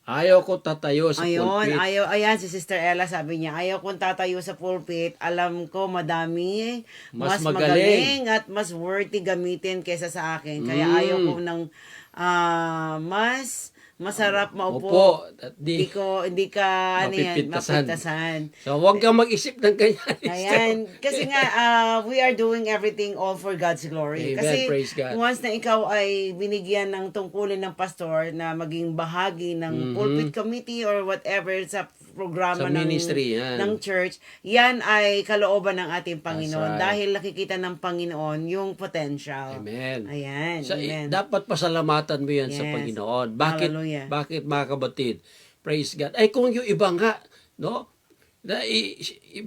Ayaw ko tatayo sa Ayun, pulpit. ayan, si Sister Ella sabi niya, ayaw kong tatayo sa pulpit. Alam ko, madami, Mas mas magaling. magaling at mas worthy gamitin kaysa sa akin. Kaya ayaw ko ng mas Masarap maupo. Opo. At Hindi ka, ano yan, mapipintasan. mapintasan. So, huwag kang mag-isip ng ganyan. Ayan. Kasi nga, we are doing everything all for God's glory. Amen. Kasi Praise God. once na ikaw ay binigyan ng tungkulin ng pastor na maging bahagi ng pulpit committee or whatever sa programa Sa ministry, yan. ng church, yan ay kalooban ng ating Panginoon. That's right. Dahil nakikita ng Panginoon yung potential. Amen. Ayan. So, Amen. dapat pasalamatan mo yan sa Yes. Panginoon. Bakit? Hallelujah. Bakit mga kabatid? Praise God. Ay kung yung iba nga, no? Na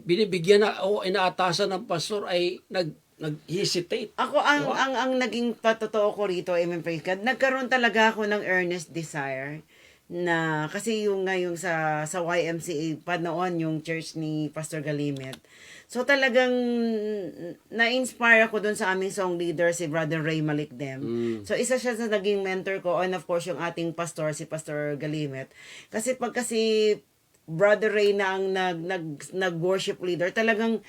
binibigyan na o inaatasan ng pastor ay nag-hesitate. Ako ang naging patotoo ko rito, amen, praise God. Nagkaroon talaga ako ng earnest desire na kasi yung ngayong sa YMCA pa noon yung church ni Pastor Galimet. So talagang na-inspire ako doon sa aming song leader si Brother Ray Malikdem. So isa siya sa naging mentor ko and of course yung ating pastor si Pastor Galimet. Kasi Brother Ray na ang nag-worship leader, talagang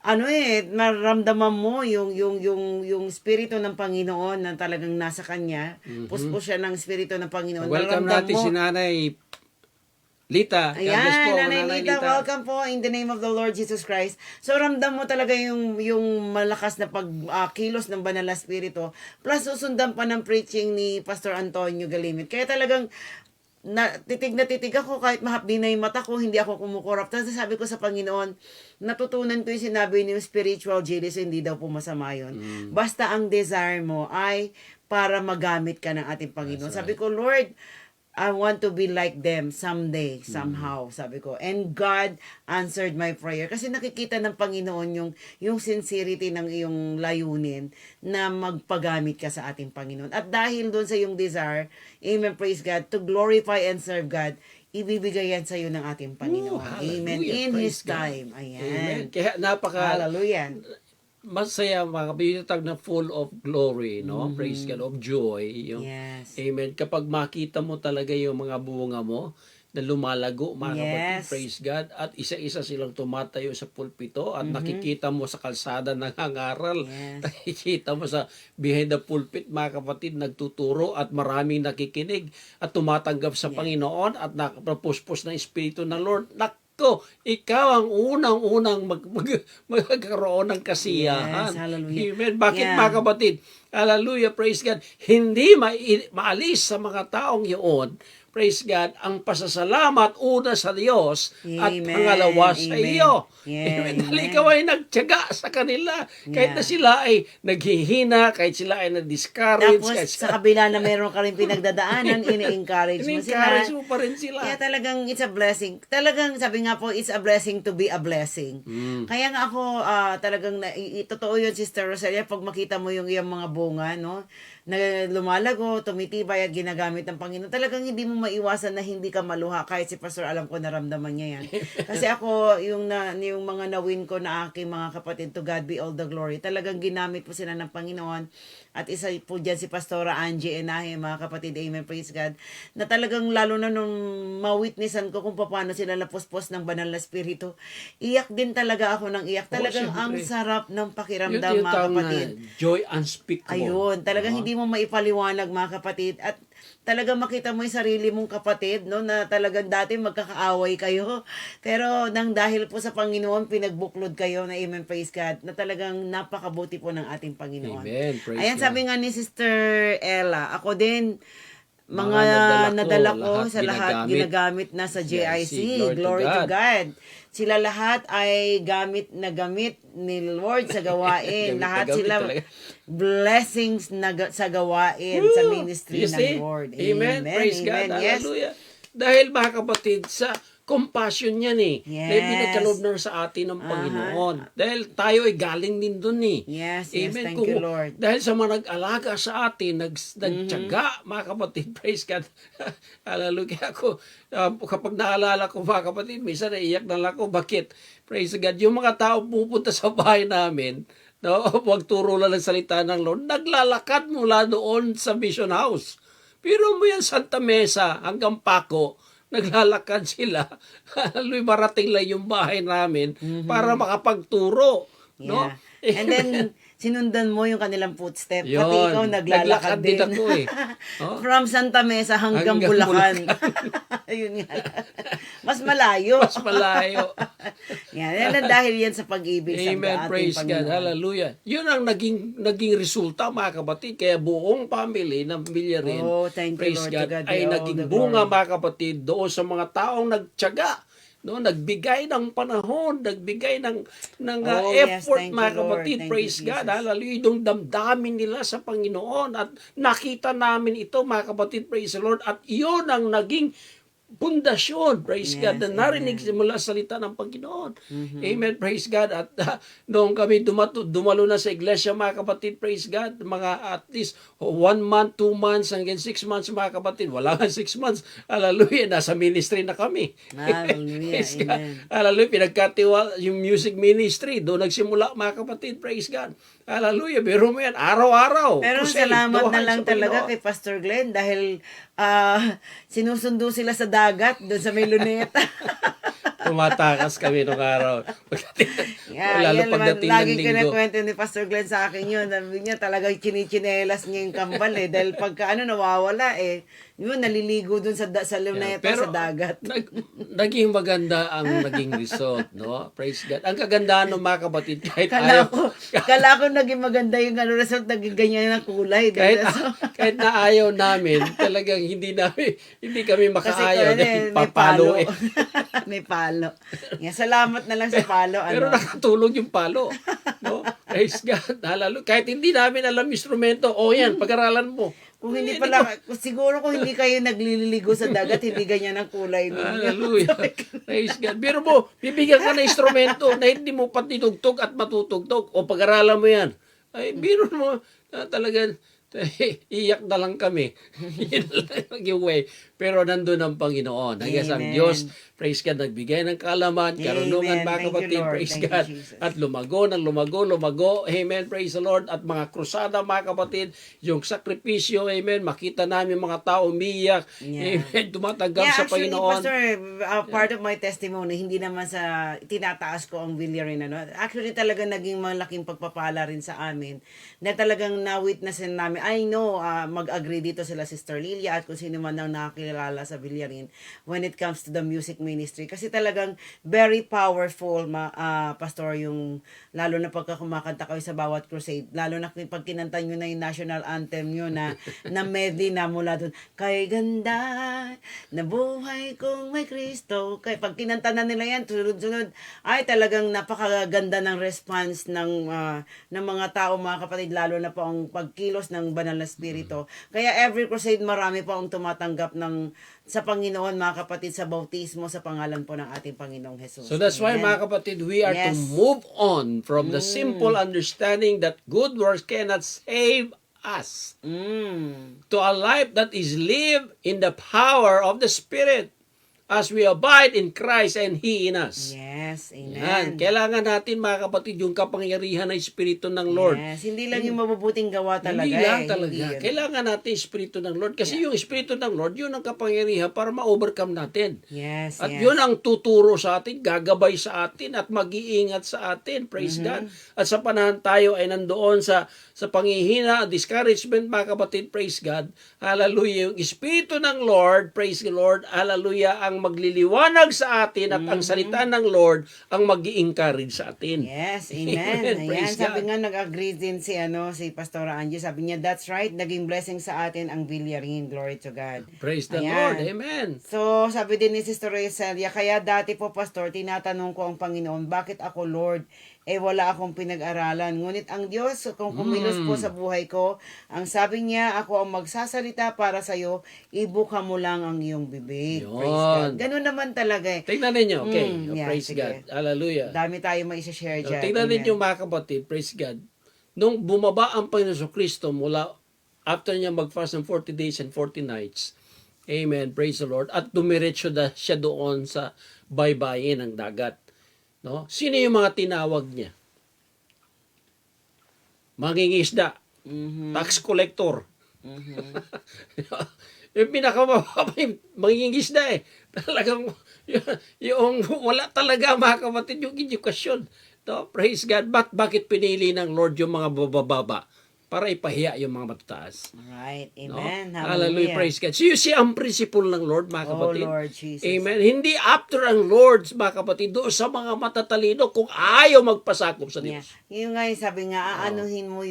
maramdaman mo yung spirito ng Panginoon na talagang nasa kanya. Puspos siya ng spirito ng Panginoon. Welcome Naramdam natin mo. si Nanay Lita. God bless po, Ayan, Nanay Lita, welcome po in the name of the Lord Jesus Christ. So ramdam mo talaga yung malakas na pagkilos ng banal na spirito. Plus susundan pa ng preaching ni Pastor Antonio Galimit. Kaya talagang titig ako kahit mahapdi na yung mata ko, hindi ako kumukurap. Tapos sabi ko sa Panginoon, natutunan ko yung sinabi niyo spiritual jealousy, hindi daw po masama yun. Basta ang desire mo ay para magamit ka ng ating Panginoon. Sabi ko, Lord, I want to be like them someday, somehow, sabi ko. And God answered my prayer. Kasi nakikita ng Panginoon yung sincerity ng iyong layunin na magpagamit ka sa ating Panginoon. At dahil doon sa iyong desire, amen, praise God, to glorify and serve God, ibibigay yan sa iyo ng ating Panginoon. Amen. In His time. Ayan. Amen. Kaya Hallelujah. masaya mga kabitag na full of glory, no? Praise God, of joy. Yes. Amen. Kapag makita mo talaga yung mga bunga mo na lumalago, mga kapatid, praise God, at isa-isa silang tumatayo sa pulpito at nakikita mo sa kalsada nangangaral, nakikita mo sa behind the pulpit, mga kapatid, nagtuturo at maraming nakikinig at tumatanggap sa Panginoon at nakapuspos ng Espiritu ng Lord. Ikaw ang unang-unang magkaroon ng kasiyahan. Yes, hallelujah. Amen. Bakit mga kapatid? Hallelujah, praise God. Hindi maalis sa mga taong yun, praise God, ang pasasalamat una sa Diyos at pangalawa sa iyo. Amen. Dahil ikaw ay nagtiyaga sa kanila. Kahit na sila ay naghihina, kahit sila ay na-discourage. Tapos sa kabila na meron ka rin pinagdadaanan, ini-encourage mo sila. In-encourage mo pa rin sila. Kaya talagang it's a blessing. Talagang sabi nga po, it's a blessing to be a blessing. Kaya nga ako, talagang totoo yun, Sister Rosalia, pag makita mo yung iyong mga bunga, no? Na lumalago, tumitibay at ginagamit ng Panginoon. Talagang hindi mo maiwasan na hindi ka maluha. Kahit si Pastor, alam ko naramdaman niya yan. Kasi ako, yung mga nawin ko na aking mga kapatid, to God be all the glory. Talagang ginamit po sila ng Panginoon. At isa po dyan si Pastora Angie Enahe, mga kapatid, amen, praise God. Na talagang lalo na nung mawitnessan ko kung paano sila napuspos ng banal na spirito. Iyak din talaga ako ng iyak. Talagang ang sarap ng pakiramdam, mga kapatid. Joy unspeakable. Ayun, talagang hindi mo maipaliwanag, mga kapatid. At talagang makita mo yung sarili mong kapatid, no, na talagang dati magkakaaway kayo. Pero dahil po sa Panginoon, pinagbuklod kayo na amen, praise God, na talagang napakabuti po ng ating Panginoon. Amen, praise Ayan, God. sabi nga ni Sister Ella, ako din, mga nadala ko sa lahat ginagamit na sa JIC. Glory to God. Sila lahat ay gamit ni Lord sa gawain. Lahat sila blessings sa gawain sa ministry ng Lord. Amen. Praise God. Yes. Hallelujah. Dahil mga kapatid, sa compassion yan na ibinagkaloob na sa atin ng Panginoon. Dahil tayo ay galing din dun Yes, Amen. Thank you, Lord. Dahil sa mga nag-alaga sa atin, nagtyaga, mga kapatid, praise God. Hallelujah. Ako, kapag naalala ko, mga kapatid, minsan naiyak na lang ako. Bakit? Praise God. Yung mga tao pupunta sa bahay namin, no, wag turo lang ng salita ng Lord, naglalakad mula doon sa Mission House. Pero mo yan, Santa Mesa hanggang Paco, naglalakad sila. Marating lang yung bahay namin para makapagturo. No? And then, sinundan mo yung kanilang footstep. Pati Yun. ikaw naglalakad din. Ako eh. Oh, From Santa Mesa hanggang Bulacan. Ayun nga. Mas malayo. mas malayo. Yan dahil yan sa pag-ibig sa Amen. ating Praise God. Panginoon. Hallelujah. Yun ang naging resulta, mga kapatid. Kaya buong family ng Villarin, Oh, thank you, praise Lord. God, To God be ay all naging the bunga, glory. mga kapatid, doon sa mga taong nagtiyaga. No, nagbigay ng panahon, nagbigay ng Oh, yes. effort, Thank mga you, Lord. kapatid. Thank Praise you, God. Jesus. Hallelujah. Yung damdamin nila sa Panginoon. At nakita namin ito, mga kapatid. Praise the Lord. At yun ang naging pundasyon, praise Yes, God, na narinig amen. mula sa salita ng Panginoon. Amen, praise God. At noong kami dumalo na sa iglesia, mga kapatid, praise God, mga at least 1 month, 2 months, hanggang 6 months, mga kapatid. Wala nga 6 months. Hallelujah, nasa ministry na kami. Hallelujah, Praise God. amen. Hallelujah, pinagkatiwa yung music ministry. Doon nagsimula, mga kapatid, praise God. Hallelujah, biro mo yan, araw-araw. Pero Crusade, salamat na gawain lang sa talaga Panginoon. kay Pastor Glenn dahil sinusundo sila sa dagat doon sa may luneta. Tumatakas kami nung araw. yan Lalo naman, pagdating ng lagi linggo. kinakwento ni Pastor Glenn sa akin yun. Sabi niya talagang chinichinelas niya yung kambal eh. Dahil pagka nawawala eh. Yun, naliligo dun sa luneta, Pero sa dagat. naging maganda ang naging result, no? Praise God. Ang kagandahan ng mga kapatid, kahit Kala ayaw, ko naging maganda yung result, naging ganyan ang kulay. kahit, Dahil kahit na ayaw namin, talagang hindi kami kasi makaayaw dahil may papalo palo. eh. May palo. Yan, salamat na lang sa palo. Pero nakatulong yung palo. No? Praise God. Hallelujah. Kahit hindi namin alam instrumento, yan, pag-aralan mo. Kung hindi pala, siguro kung hindi kayo nagliligo sa dagat, hindi ganyan ang kulay ninyo. Hallelujah. Praise God. Pero mo, bibigyan ka ng instrumento na hindi mo patitugtog at matutugtog. O pag-aralan mo yan. Ay, biro mo, talagang, iyak na lang kami. Yun lang yung way. Pero nandun ang Panginoon. Hanggang ang Amen. Diyos, praise God, nagbigay ng kaalaman, Amen. karunungan, mga Thank you, kapatid, Lord. praise Thank you, God. Jesus. At lumago ng lumago. Amen, praise the Lord. At mga krusada, mga kapatid, yung sakripisyo, amen, makita namin mga tao umiyak, Yeah. amen, tumatanggap sa actually, Panginoon. Pastor, part of my testimony, hindi naman sa tinataas ko ang Villarin. Actually, talagang naging malaking pagpapala rin sa amin na talagang na-witnessin namin. I know, mag-agree dito sila Sister Lilia at kung sino man ang nakakilala sa Villarin when it comes to the music ministry. Kasi talagang very powerful, Pastor, yung lalo na pagka kumakanta kayo sa bawat crusade, lalo na pag kinanta nyo na yung national anthem nyo na medley na mula dun, kay ganda na buhay kong may Kristo. Kaya pag kinanta na nila yan, sunod-sunod, ay talagang napakaganda ng response ng mga tao, mga kapatid, lalo na po ang pagkilos ng banal na spirito. Kaya every crusade, marami po ang tumatanggap sa Panginoon, mga kapatid, sa bautismo sa pangalan po ng ating Panginoong Jesus. So that's why, Amen. mga kapatid, we are to Yes. move on from the simple understanding that good works cannot save us to a life that is lived in the power of the Spirit as we abide in Christ and He in us. Yes, amen. Yan. Kailangan natin, mga kapatid, yung kapangyarihan ng Espiritu ng Lord. Yes, hindi lang yung mabubuting gawa talaga. Hindi lang eh. talaga. Hindi yun. Kailangan natin yung Espiritu ng Lord. Kasi yung Espiritu ng Lord, yun ang kapangyarihan para ma-overcome natin. Yes, At yes. yun ang tuturo sa atin, gagabay sa atin, at mag-iingat sa atin. Praise God. At sa panahon tayo ay nandoon sa panghihina, discouragement, mga kapatid, praise God. Hallelujah. Yung Espiritu ng Lord, praise the Lord, hallelujah, ang magliliwanag sa atin at ang salita ng Lord ang mag-i-encourage sa atin. Yes, amen. Ayan, Praise sabi God. nga nag-agree din si Pastora Angie, sabi niya, that's right, naging blessing sa atin ang Villarin. Glory to God. Praise the Ayan. Lord. Amen. So, sabi din ni Sister Rosalia, kaya dati po, Pastor, tinatanong ko ang Panginoon, bakit ako, Lord, wala akong pinag-aralan. Ngunit ang Diyos, kung kumilos po sa buhay ko, ang sabi niya, ako ang magsasalita para sa'yo, ibuka mo lang ang iyong bibig. Yun. Praise God. Ganun naman talaga eh. Tingnan ninyo, okay. Yeah, Praise sige. God. Hallelujah. Dami tayo mai-share dyan. Tingnan Amen. ninyo, mga kapatid, praise God. Nung bumaba ang Panginoon Kristo mula after niya mag-fast ng 40 days and 40 nights, amen, praise the Lord, at dumiretso siya doon sa baybayin ng dagat. No? Sino yung mga tinawag niya? Mangingisda, tax collector. Yung pinakamababa yung mangingisda eh. Talagang yung wala talaga, mga kapatid, yung edukasyon. No, praise God. Bakit pinili ng Lord yung mga bababa? Para ipahiya yung mga matataas. Right. No? Amen. Hallelujah. Praise God. So you see ang principle ng Lord, mga Oh, kapatid. Lord Jesus. Amen. Hindi after ang Lord, mga kapatid, doon sa mga matatalino kung ayaw magpasakop sa Yeah. Diyos. Yung nga yung sabi nga, aanuhin mo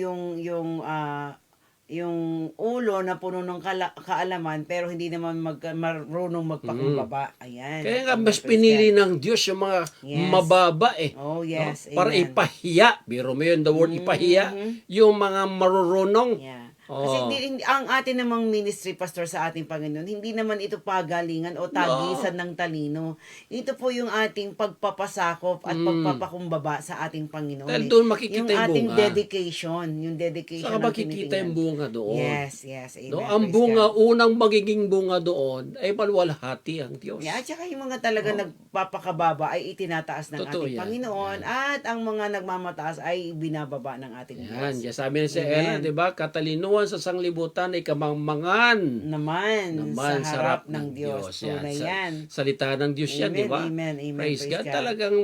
yung ulo na puno ng kaalaman pero hindi naman marunong magpakumbaba. Ayan. Kaya nga, Amen, mas praise pinili ng Diyos yung mga Yes. mababa eh. God. Oh, yes. No? Para Amen. ipahiya. Biro mo yun, the word ipahiya. Yung mga marurunong. Yeah. Oh. Kasi hindi, ang atin namang ministry, Pastor, sa ating Panginoon, hindi naman ito pagalingan o tagisan ng talino. Ito po yung ating pagpapasakop at pagpapakumbaba sa ating Panginoon. Dahil doon makikita yung yung ating bunga. dedication. Yung dedication Saka ng makikita yung tinitingnan. bunga doon. Yes. Amen. No, ang Praise bunga, God. unang magiging bunga doon ay maluwalhati ang Diyos. Yeah, at saka yung mga talaga nagpapakababa ay itinataas ng Totoo ating yan. Panginoon at ang mga nagmamataas ay binababa ng ating Yan, Diyos. kaya sabi na si Ella, Amen. di ba? Katalinuhan sa sanglibutan ay kamangmangan Naman sa harap ng Diyos. Yan. Tunay yan. Salita ng Diyos yan, di ba? Amen. Praise God. God. Talagang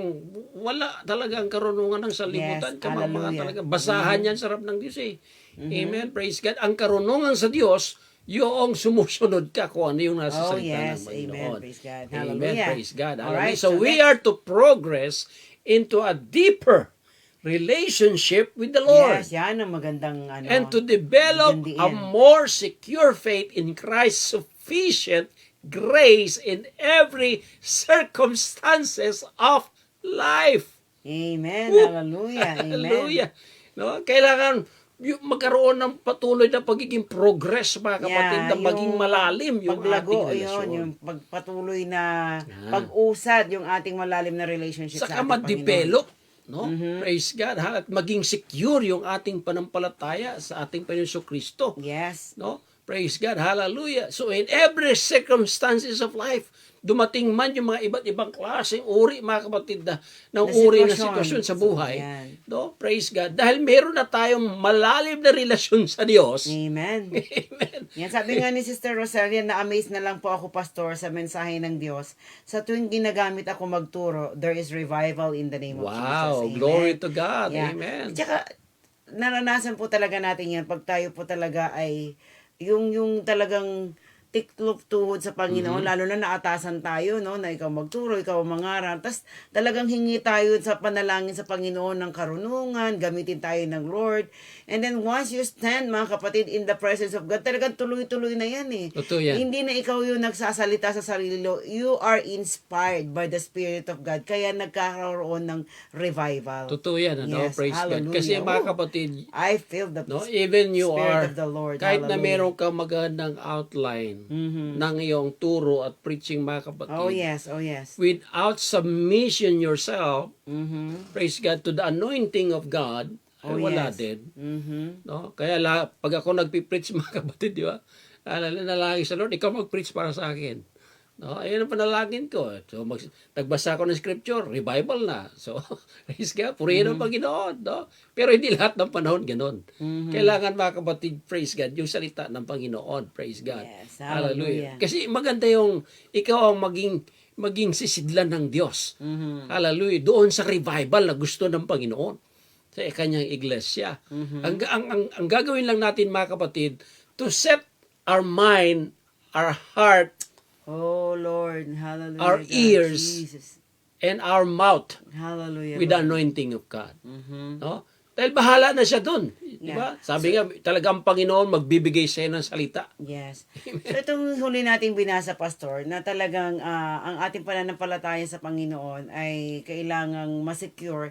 wala talagang karunungan ng sanlibutan. Yes, Kamangmangan hallelujah. talaga. Basahan yan sa harap ng Diyos eh. Amen. Praise God. Ang karunungan sa Diyos, yung sumusunod ka kung ano yung nasa Oh, salita yes. ng Amen. Panginoon. Praise God. Amen. Hallelujah. Praise God. All Hallelujah. right, So we next. are to progress into a deeper relationship with the Lord. Yes, yan ang magandang And to develop a gandiin. more secure faith in Christ's sufficient grace in every circumstances of life. Amen. Woo! Hallelujah. Amen. Hallelujah. No? Kailangan magkaroon ng patuloy na pagiging progress, mga kapatid, na maging malalim yung paglago, ating relasyon. yung pagpatuloy na pag-usad yung ating malalim na relationship Saka sa ating Panginoon. ma-develop, no? Praise God. At maging secure yung ating panampalataya sa ating Panginoon Kristo. Yes. No? Praise God. Hallelujah. So in every circumstances of life, dumating man yung mga iba't ibang klaseng uri, mga kapatid, ng uri na sitwasyon sa buhay. Yan. No? Praise God. Dahil meron na tayong malalim na relasyon sa Diyos. Amen. Amen. Yan, sabi nga ni Sister Rosalia, na-amaze na lang po ako, Pastor, sa mensahe ng Diyos. Sa tuwing ginagamit ako magturo, there is revival in the name of Jesus. Wow. Amen. Glory to God. Yeah. Amen. At saka, naranasan po talaga natin yan pag tayo po talaga ay yung talagang tiklop tuhod sa Panginoon, lalo na naatasan tayo, no, na ikaw magturo, ikaw mangaral. Tapos talagang hingi tayo sa panalangin sa Panginoon ng karunungan, gamitin tayo ng Lord. And then once you stand, mga kapatid, in the presence of God, talagang tuloy-tuloy na yan eh. Totoo yan. Hindi na ikaw yung nagsasalita sa sarili mo. You are inspired by the Spirit of God. Kaya nagkakaroon ng revival. Totoo yan. Ano? Yes, Praise God. hallelujah. Kasi mga Oh, kapatid, I feel the no, even you Spirit are, of the Lord. kahit na Hallelujah. meron ka magandang outline ng iyong turo at preaching, mga kapatid, Oh yes, oh yes. without submission yourself, Mm-hmm. praise God, to the anointing of God, ay Oh, wala yes. din. Mm-hmm. No? Kaya pag ako nagpipreach, mga kapatid, di ba? Nalangin sa Lord, ikaw mag-preach para sa akin. No, ayun ang panalangin ko. So, nagbasa ko ng scripture, revival na. So, praise God, purihin ang Panginoon. No? Pero hindi lahat ng panahon ganun. Kailangan, mga kapatid, praise God, yung salita ng Panginoon. Praise God. Yes, hallelujah. Kasi maganda yung ikaw ang maging sisidlan ng Diyos. Hallelujah. Doon sa revival na gusto ng Panginoon sa kanyang iglesia. Ang gagawin lang natin, mga kapatid, to set our mind, our heart, Oh Lord, hallelujah. Our God, ears. Jesus. and our mouth Hallelujah. with the Lord. anointing of God. Mhm. No? Dahil bahala na siya doon. Di ba? Sabi nga, talagang Panginoon magbibigay sa'yo ng salita. Yes. So itong huli nating binasa, Pastor, na talagang ang ating pananampalataya sa Panginoon ay kailangang ma-secure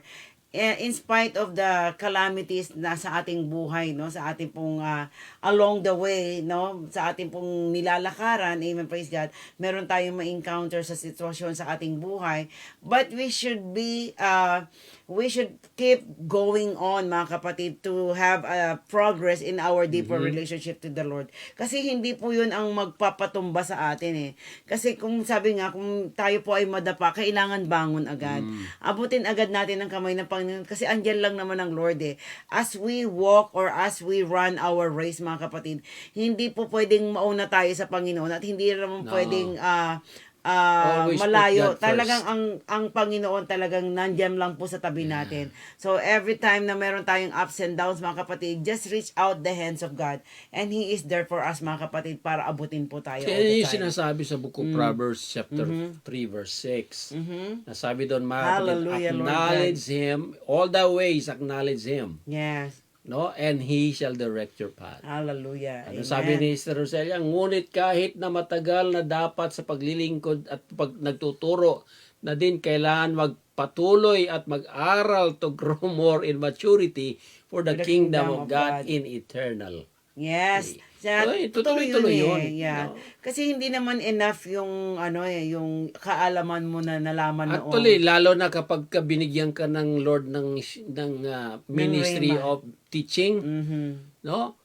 in spite of the calamities na sa ating buhay, no, sa ating pong along the way, no, sa ating pong nilalakaran, amen, praise God, meron tayong ma-encounter sa sitwasyon sa ating buhay, but we should keep going on, mga kapatid, to have progress in our deeper relationship to the Lord. Kasi hindi po yun ang magpapatumba sa atin eh. Kasi kung sabi nga, kung tayo po ay madapa, kailangan bangon agad. Abutin agad natin ang kamay ng Panginoon kasi andyan lang naman ang Lord eh. As we walk or as we run our race, mga kapatid, hindi po pwedeng mauna tayo sa Panginoon at hindi naman No. pwedeng Always put malayo. God first. Talagang ang Panginoon talagang nandiyan lang po sa tabi natin. So every time na meron tayong ups and downs mga kapatid, just reach out the hands of God and He is there for us mga kapatid para abutin po tayo all Kaya the yung time. sinasabi sa book of Proverbs chapter 3 verse 6. Nasabi doon mga kapatid, Hallelujah, Lord acknowledge Him, all the ways acknowledge Him. Yes. No? And He shall direct your path. Hallelujah. Ano Amen. sabi ni Sister Roselia, ngunit kahit na matagal na dapat sa paglilingkod at pag nagtuturo na din kailangan magpatuloy at mag-aral to grow more in maturity for the kingdom of God in eternal. Yes. Ay, tutuloy-tuloy yun. Yeah. No? Kasi hindi naman enough yung yung kaalaman mo na nalaman noon. Actually, lalo na kapag binigyan ka ng Lord ng ministry rhema. of teaching, Mhm. no?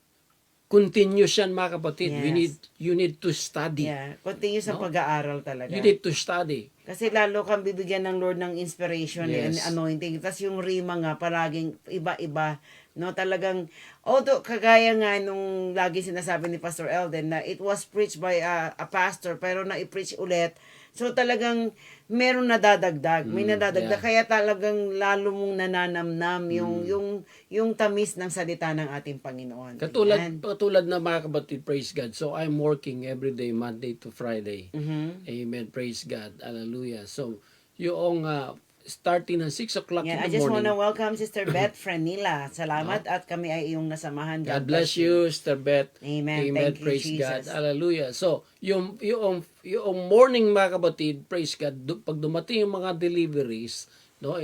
Continuous yan mga kapatid. Yes. You need to study. Yeah, continue sa pag-aaral talaga. You need to study. Kasi lalo kang bibigyan ng Lord ng inspiration and Yes. anointing. Tapos yung rima nga, palaging iba-iba. No, talagang, although kagaya nga nung lagi sinasabi ni Pastor Elden na it was preached by a pastor pero na-preach ulit. So talagang meron nadadagdag, may nadadagdag. yeah. Kaya talagang lalo mong nananamnam yung tamis ng salita ng ating Panginoon. Amen. Katulad na mga kapatid, praise God. So I'm working every day, Monday to Friday. Mhm. Amen, praise God. Hallelujah. So yung starting ng 6 o'clock Yeah, in I the just morning. wanna welcome Sister Beth Frenila. Salamat at kami ay iyong nasamahan. God bless you, Sister Beth. Amen. Amen. Thank you, Praise Jesus. God. Hallelujah. So, yung morning mga kapatid, praise God, pag dumating yung mga deliveries, no,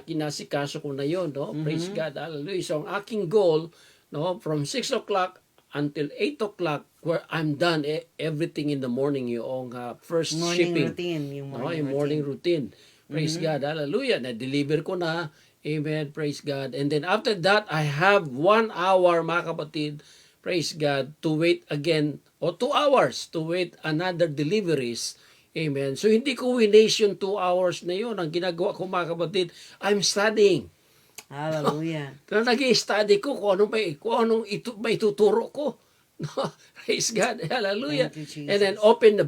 kinasikaso ko na yon, no? Praise God. Hallelujah. So, ang aking goal, no, from 6 o'clock until 8 o'clock, where I'm done everything in the morning, yung first Morning shipping. routine. Yung No, morning yung morning routine. Praise God. Hallelujah. Na-deliver ko na. Amen. Praise God. And then after that, I have 1 hour, mga kapatid, praise God, to wait again, o 2 hours to wait another deliveries. Amen. So, hindi ko winase yung 2 hours na yun. Ang ginagawa ko, mga kapatid, I'm studying. Hallelujah. Kaya nag-i-study ko kung anong may tuturo ko. Praise God. Hallelujah. Thank you, Jesus. And then open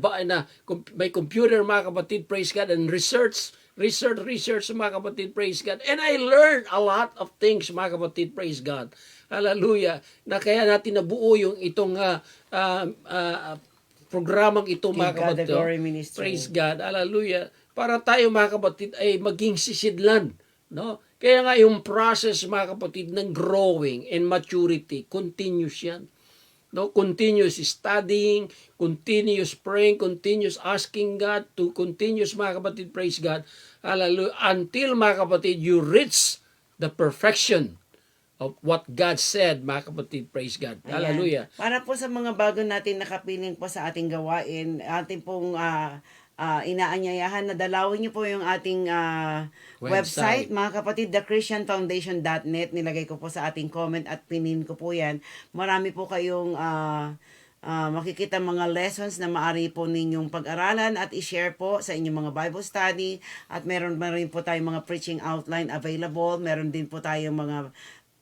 my computer, mga kapatid, praise God, and research, mga kapatid, praise God. And I learned a lot of things, mga kapatid, praise God. Hallelujah. Na kaya natin nabuo yung itong programang ito, Give mga God kapatid. the glory ministry. Praise God. Hallelujah. Para tayo, mga kapatid, ay maging sisidlan. No? Kaya nga yung process, mga kapatid, ng growing and maturity, continuous yan. No, continuous studying, continuous praying, continuous asking God to continuous, mga kapatid, praise God. Hallelujah. Until, mga kapatid, you reach the perfection of what God said, mga kapatid, praise God. Ayan. Hallelujah. Para po sa mga bago natin nakapiling po sa ating gawain, ating pong inaanyayahan na dalawin niyo po yung ating website, mga kapatid, thechristianfoundation.net. Nilagay ko po sa ating comment at pinin ko po yan. Marami po kayong makikita mga lessons na maaari po ninyong pag-aralan at i-share po sa inyong mga Bible study. At meron rin po tayong mga preaching outline available. Meron din po tayong mga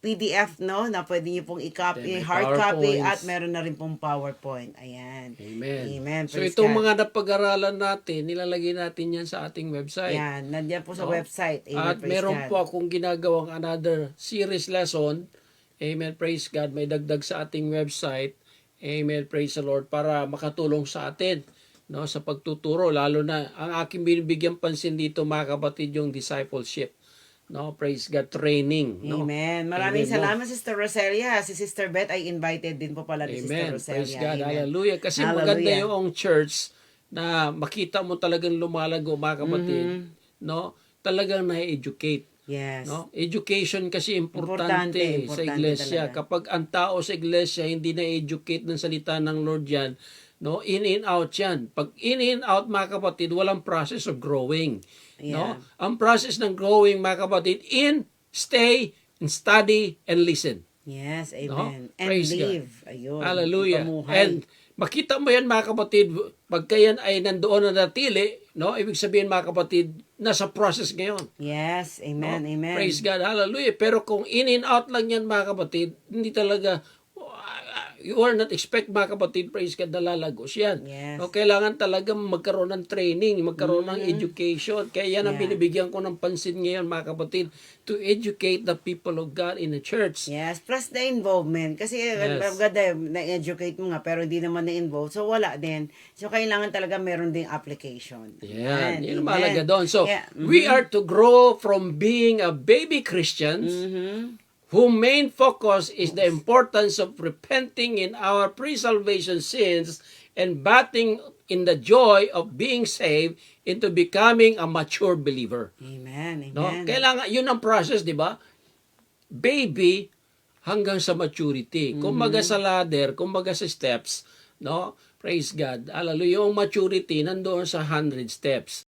PDF, no, na pwede niyo pong i-copy, May hard copy, PowerPoints. at meron na rin pong PowerPoint. Ayan. Amen. Amen. So Praise itong God. mga napag-aralan natin, nilalagay natin yan sa ating website. Yan, nandiyan po sa No? website. Amen. At Praise meron God. po akong ginagawang another series lesson. Amen. Praise God. May dagdag sa ating website. Amen. Praise the Lord. Para makatulong sa atin, no, sa pagtuturo. Lalo na, ang aking binibigyan pansin dito, mga kapatid, yung discipleship. No, praise God, training. No? Amen. Maraming Amen, no? salamat, Sister Roselia. Si Sister Beth ay invited din po pala ni Sister Amen. Roselia. Praise God. Amen. Hallelujah. Kasi Hallelujah. maganda yung church na makita mo talagang lumalago, mga kapatid. No? Talagang na-educate. Yes. No? Education kasi importante sa Importante iglesia. talaga. Kapag ang tao sa iglesia hindi na-educate ng salita ng Lord yan, no? In and out yan. Pag in and out, mga kapatid, walang process of growing. No? Yeah. Ang process ng growing, mga kapatid, stay, and study, and listen. Yes, No? amen. And Praise God. live. Ayun. Hallelujah. Pamuhay. And makita mo yan, mga kapatid, pagka yan ay nandoon na natili, no? Ibig sabihin, mga kapatid, nasa process ngayon. Yes, amen, No? amen. Praise God. Hallelujah. Pero kung in and out lang yan, mga kapatid, hindi talaga, you are not expect mga kapatid, praise God, na lalagos yan. Yes. No, kailangan talaga magkaroon ng training, magkaroon ng education. Kaya yan ang Yeah. binibigyan ko ng pansin ngayon mga kapatid, to educate the people of God in the church. Yes, plus the involvement. Kasi Yes. na-educate mo nga, pero hindi naman na-involve. So, wala din. So, kailangan talaga meron ding application. Yan, Amen. yun ang Amen. mahalaga doon. So, Yeah. we are to grow from being a baby Christians whose main focus is the importance of repenting in our pre-salvation sins and bathing in the joy of being saved into becoming a mature believer. Amen. Amen. No? Kailangan, yun ang process, di ba? Baby hanggang sa maturity. Kumbaga sa ladder, kumbaga sa steps, no? Praise God. Hallelujah. Yung maturity nandoon sa 100 steps.